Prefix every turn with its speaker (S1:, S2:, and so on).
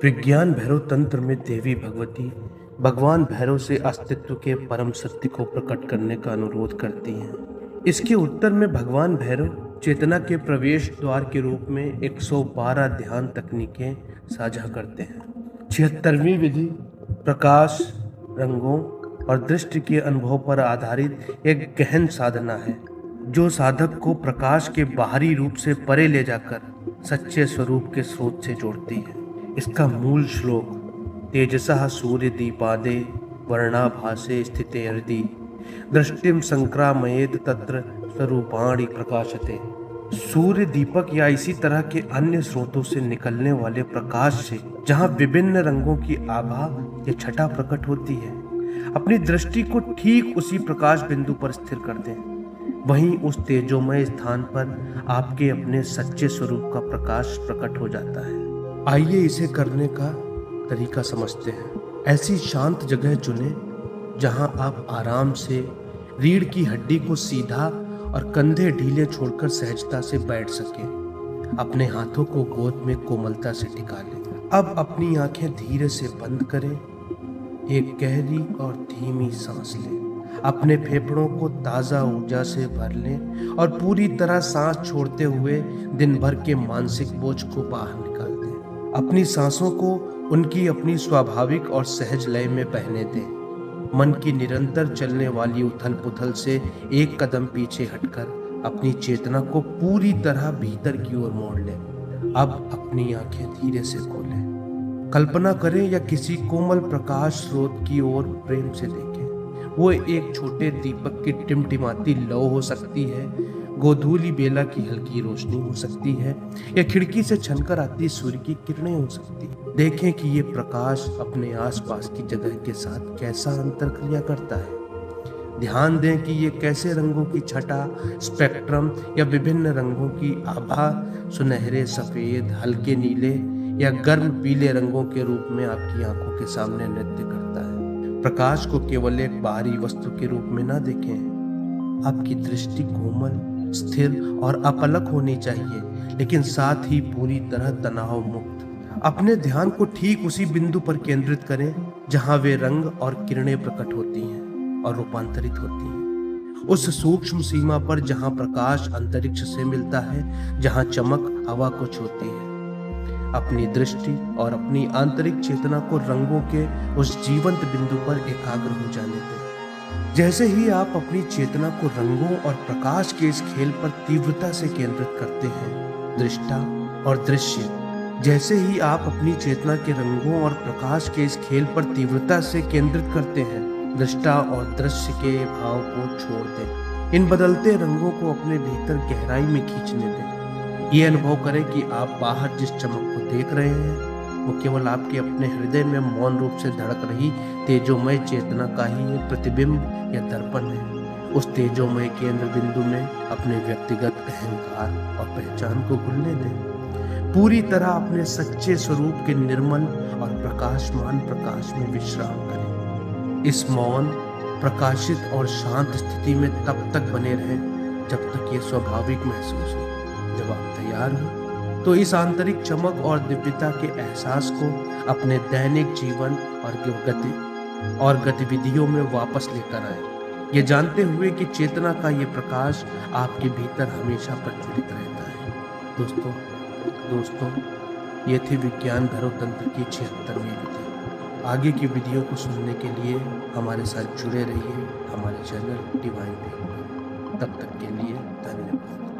S1: विज्ञान भैरव तंत्र में देवी भगवती भगवान भैरव से अस्तित्व के परम सत्य को प्रकट करने का अनुरोध करती हैं। इसके उत्तर में भगवान भैरव चेतना के प्रवेश द्वार के रूप में 112 ध्यान तकनीकें साझा करते हैं। 76वीं विधि प्रकाश, रंगों और दृष्टि के अनुभव पर आधारित एक गहन साधना है, जो साधक को प्रकाश के बाहरी रूप से परे ले जाकर सच्चे स्वरूप के स्रोत से जोड़ती है। इसका मूल श्लोक तेजसः सूर्य दीपादे वर्णाभासे स्थिते हृदि दृष्टिम संक्रामयेत तत्र स्वरूपाणि प्रकाशते। सूर्य, दीपक या इसी तरह के अन्य स्रोतों से निकलने वाले प्रकाश से जहाँ विभिन्न रंगों की आभा या छटा प्रकट होती है, अपनी दृष्टि को ठीक उसी प्रकाश बिंदु पर स्थिर कर दें। वहीं उस तेजोमय स्थान पर आपके अपने सच्चे स्वरूप का प्रकाश प्रकट हो जाता है। आइए इसे करने का तरीका समझते हैं। ऐसी शांत जगह चुनें जहां आप आराम से रीढ़ की हड्डी को सीधा और कंधे ढीले छोड़कर सहजता से बैठ सकें। अपने हाथों को गोद में कोमलता से टिका लें। अब अपनी आंखें धीरे से बंद करें। एक गहरी और धीमी सांस लें। अपने फेफड़ों को ताज़ा ऊर्जा से भर लें और पूरी तरह सांस छोड़ते हुए दिन भर के मानसिक बोझ को बाहर निकाल दें। अपनी सांसों को उनकी अपनी स्वाभाविक और सहज लय में बहने दें। मन की निरंतर चलने वाली उथल पुथल से एक कदम पीछे हटकर अपनी चेतना को पूरी तरह भीतर की ओर मोड़ लें। अब अपनी आंखें धीरे से खोलें। कल्पना करें या किसी कोमल प्रकाश स्रोत की ओर प्रेम से देखें। वो एक छोटे दीपक की टिमटिमाती लौ हो सकती है, गोधूली बेला की हल्की रोशनी हो सकती है, या खिड़की से छनकर आती सूर्य की किरणें हो सकती है। देखें कि ये प्रकाश अपने आसपास की जगह के साथ कैसा अंतरक्रिया करता है। ध्यान दें कि ये कैसे रंगों की छटा, स्पेक्ट्रम या विभिन्न रंगों की आभा, सुनहरे, सफेद, हल्के नीले या गर्म पीले रंगों के रूप में आपकी आंखों के सामने नृत्य करता है। प्रकाश को केवल एक बाहरी वस्तु के रूप में ना देखें। आपकी दृष्टि कोमल, स्थिर और अपलक होनी चाहिए, लेकिन साथ ही पूरी तरह तनाव मुक्त। अपने ध्यान को ठीक उसी बिंदु पर केंद्रित करें जहां वे रंग और किरणें प्रकट होती हैं और रूपांतरित होती हैं। उस सूक्ष्म सीमा पर जहां प्रकाश अंतरिक्ष से मिलता है, जहां चमक हवा को छूती है। अपनी दृष्टि और अपनी आंतरिक चेतना को रंगों के उस जीवंत बिंदु पर एकाग्र हो जाने दें। जैसे ही आप अपनी चेतना को रंगों और प्रकाश के इस खेल पर तीव्रता से केंद्रित करते हैं, दृष्टा और दृश्य, जैसे ही आप अपनी चेतना के रंगों और प्रकाश के इस खेल पर तीव्रता से केंद्रित करते हैं, दृष्टा और दृश्य के भाव को छोड़ दें। इन बदलते रंगों को अपने भीतर गहराई में खींचने दें। ये अनुभव करें कि आप बाहर जिस चमक को देख रहे हैं, वो केवल आपके अपने हृदय में मौन रूप से धड़क रही तेजोमय चेतना का ही एक प्रतिबिंब या दर्पण है। उस तेजोमय केंद्र बिंदु में अपने व्यक्तिगत अहंकार और पहचान को भूलने दें। पूरी तरह अपने सच्चे स्वरूप के निर्मल और प्रकाशमान प्रकाश में विश्राम करें। इस मौन, प्रकाशित और शांत स्थिति में तब तक बने रहें जब तक ये स्वाभाविक महसूस हो। जब आप तैयार हो तो इस आंतरिक चमक और दिव्यता के एहसास को अपने दैनिक जीवन और गतिविधियों में वापस लेकर आए, ये जानते हुए कि चेतना का ये प्रकाश आपके भीतर हमेशा प्रज्वलित रहता है। दोस्तों, ये थी विज्ञान भैरव तंत्र की 76वीं विधि। आगे की वीडियो को सुनने के लिए हमारे साथ जुड़े रहिए हमारे चैनल डिवाइन पे। तब तक के लिए धन्यवाद।